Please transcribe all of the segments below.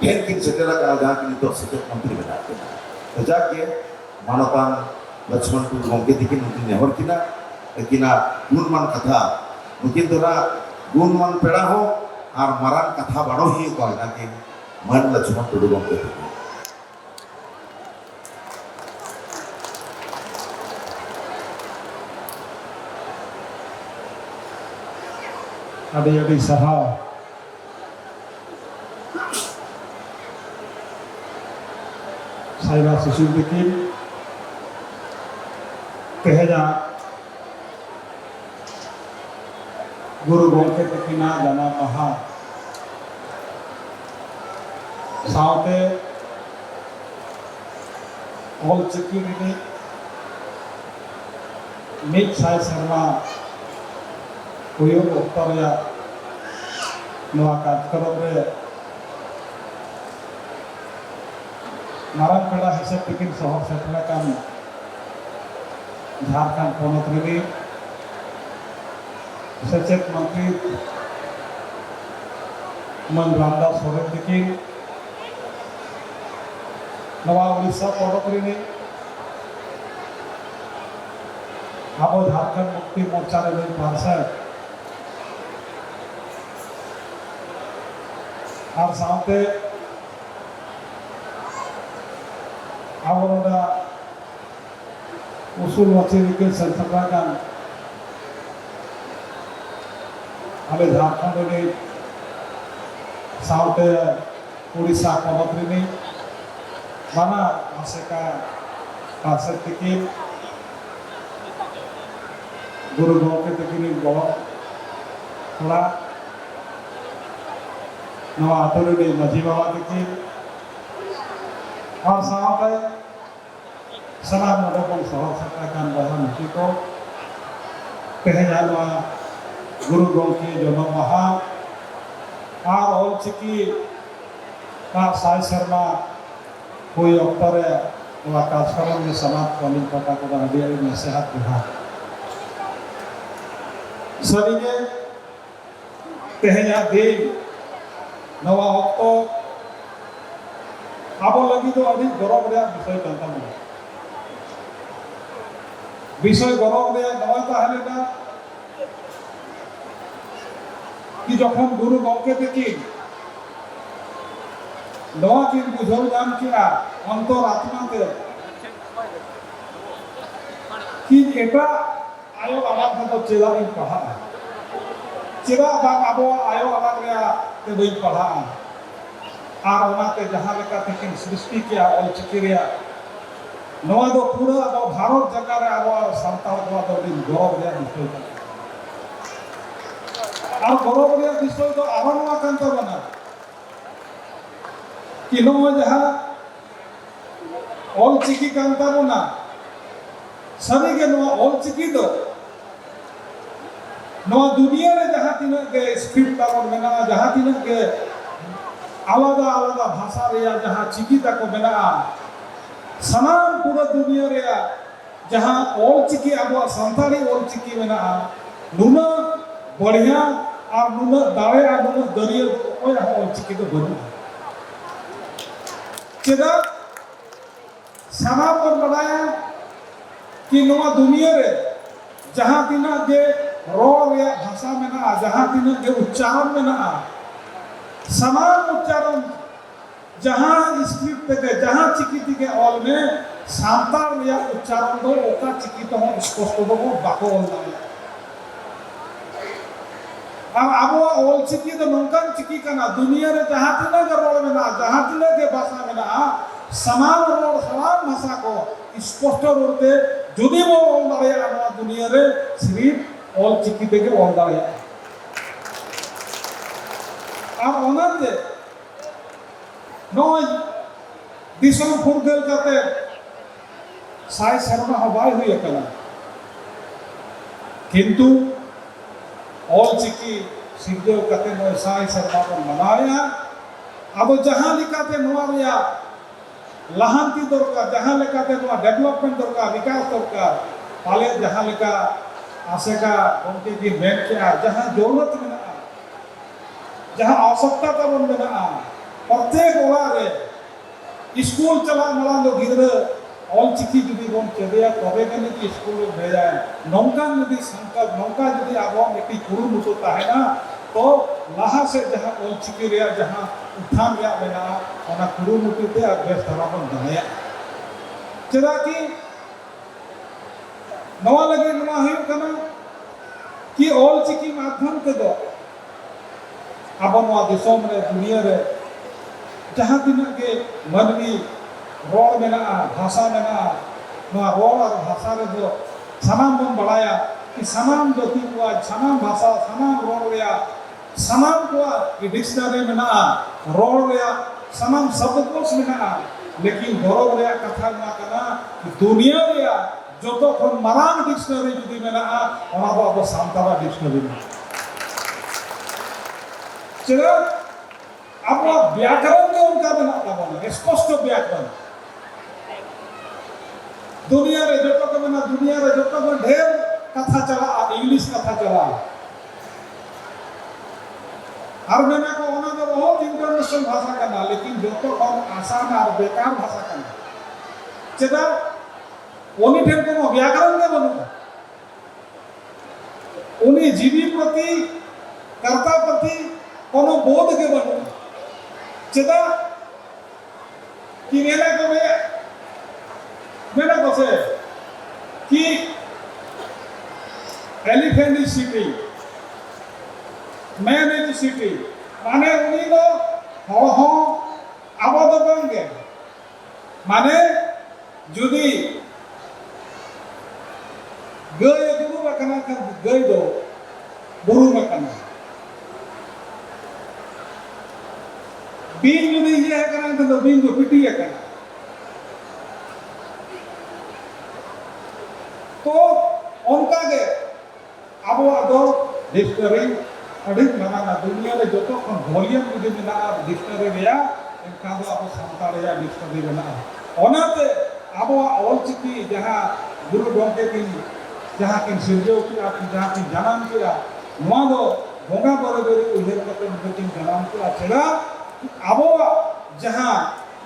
ठेन किन सेटेरा का जहाँ की नितो सेटेट मंत्री बना के जाके मानवतान लक्ष्मण टुडू गंके दिकिन उनकी नेहर किना किना गुणमान कथा उनकी द्वारा गुणमान पेड़ा हो और मरान कथा बड़ो ही को जाके मन Lakshman Tudu गंके दिकिन adik-adik sahau saya susul bikin kehnya guru gongke tekina jana maha saute all security mid size serma Kuyuk oktor ya nuakat keromre marang peda hisab bikin sohor setelakan Jharkhand ponot rini secet menteri Randa Soren bikin Nawa Odisha ponot rini abo Jharkhand Mukti Morcha rini parsad और साथे आवरोदा उसूल वचन के संस्थापना का हमें झारखंड में साथे उड़ीसा पनत में माना आसेका पार्षद की गुरु गौके तकिनी गौ थोड़ा नवा आतुरे ने मजी बाबा दिकी और साथ है सना मोडोपन सहर सत्ताकान बहा मुखी को कहे जाना गुरु गौके जन्म महा और ऑल चिकी का साई शर्मा कोई अक्तर है वह कार्यक्रम में समाप्त कॉलिंग पता को हडियारी में सेहत विभाग सभी के कहे जा देव नवा ऑक्टो आबो लगी तो अभी गौरव रे विषय करता हूँ विषय गौरव रे नवा ताहले ना कि जखन गुरु गौके देखी नवा किन बुझल जान किया अंतर आत्मा के कि एटा आयो आवाज तो चेला इन पढ़ा चेला बाग आबो आयो आवाज रे ते बई पढ़ा और ओनाते जहां लेका तेकिन सृष्टि किया ऑल चिकिरिया नवा दो पूरा दो भारत जगह रे आबो संताल दो दिन गौरव रे विषय और गौरव रे विषय तो आरनवा कांत बना कि नवा जहां ऑल चिकी कांत बना सभी के नवा ऑल चिकी दो नवा दुनिया रे जहां तीन के स्क्रिप्ट तावन मेना जहां तीन के आलादा आलादा भाषा रे जहां चिकी तक मेना सनाम पूरा दुनिया रे जहां ऑल चिकी अब संताली ऑल चिकी मेना नुना बढ़िया और नुना दावे और नुना दरिया ओय ऑल चिकी तो बनु चेदा सनाम पर बनाया कि नवा दुनिया रे जहां तीन के रोल या भाषा में ना जहाँ तीन के उच्चारण में ना समान उच्चारण जहाँ स्क्रिप्ट के जहाँ चिकिति के ऑल में सांताल या उच्चारण दो ओका चिकित हो स्पष्ट दो बाको ऑल ना अब आबो ऑल चिकी तो नौकन चिकी का ना दुनिया रे जहाँ तीन के रोल में ना जहाँ तीन के भाषा में ना समान रोल समान भाषा को स्पष्ट रूप से जुदी वो ऑल ना दुनिया रे सिर्फ ऑल चिकी पे के ऑल दाया अब ओनते नॉय दिसम फुरगल करते साई शर्मा हवाई हुई कला किंतु ऑल चिकी सिद्धो करते नॉय साई शर्मा को मनाया अब जहां लिखाते नोरिया लहांती दरकार जहां लिखाते नो डेवलपमेंट दरकार विकास दरकार पाले जहां लिखा आसेका उनके की मेन क्या जहां जरूरत में ना जहां आवश्यकता का बन में ना प्रत्येक ओला स्कूल चला माला दो गिद्रा ऑल चिकी जुदी बोन चेदिया तबे गने की स्कूल में भेजा नौका जुदी संकल्प नौका जुदी आबो मिट्टी कुरु मुतो ताहेना तो लाहा से जहां ऑल चिकी रे जहां उत्थान रे मेना ओना कुरु मुतो ते बेस धरा बन दाया चेदा की नवा लगे नवा हुई कना कि ऑल चिकी माध्यम ते दो आबो नवा दिसोम रे दुनिया रे जहां तिना के मनवी रोड मेना भाषा मेना नवा रोड और भाषा रे दो सनाम बन बढ़ाया कि सनाम जाति को सनाम भाषा सनाम रोड रे सनाम को डिक्शनरी मेना रोड रे सनाम शब्दकोश मेना लेकिन गौरव रे कथा ना कना दुनिया रे जोतो खन मारांग डिक्शनरी जुदी मेना ओना दो अब सानतारा डिक्शनरी चलो अब व्याकरण के उनका बना ताबना स्पष्ट व्याकरण दुनिया रे जोतो के बना दुनिया रे जोतो को ढेर कथा चला इंग्लिश कथा चला और मैंने को ओना दो बहुत इंटरनेशनल भाषा करना लेकिन जोतो कम आसान और बेकार भाषा करना चेदा ओनी ठेन को व्याकरण के बनो उनी जीवी प्रति कर्ता प्रति कोनो बोध के बनो चेदा कि मेरा को से कि elephant is city man is city माने उनी दो हो आबो दो बंगे माने जुदी गय गुरु बकना का गय दो गुरु बकना बीन जुदी ये है करना तो बीन जो पिटी है करना तो उनका के अब वो डिक्शनरी अधिक मना दुनिया में जो तो वॉल्यूम जुदी मेना डिक्शनरी रेया इनका दो अब सानताल रेया डिक्शनरी मेना ओनाते अब ऑल चिकी जहां गुरु गोंके की जहां की सिरजो की आप जहां की जनाम किया नवा दो बोंगा बरे बरे उहेर कते मिटिंग जनाम किया चला अब जहां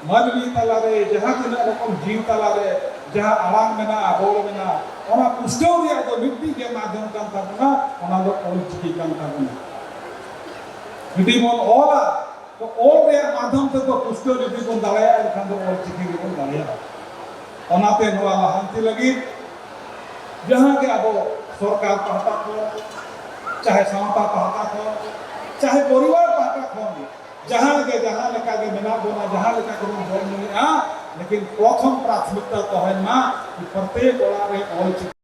मनवी तलारे जहां तिना रकम जीव तलारे जहां आराम मेना बोल मेना ओना पुष्टो रे तो मिट्टी के माध्यम कान ताबना ओना दो ऑल चिकी कान ताबना मिट्टी मोन ओला तो ऑल रे माध्यम से तो पुष्टो रे को दाया खान दो ऑल चिकी को दाया ओनाते नवा हांति लगी जहां के अब सरकार पाहता को चाहे सावता पाहता को चाहे परिवार पाहता को जहां लेका के मेना बोना जहां लेका के बोल नहीं लेकिन प्रथम प्राथमिकता तो है ना कि प्रत्येक ओड़ा रे ऑल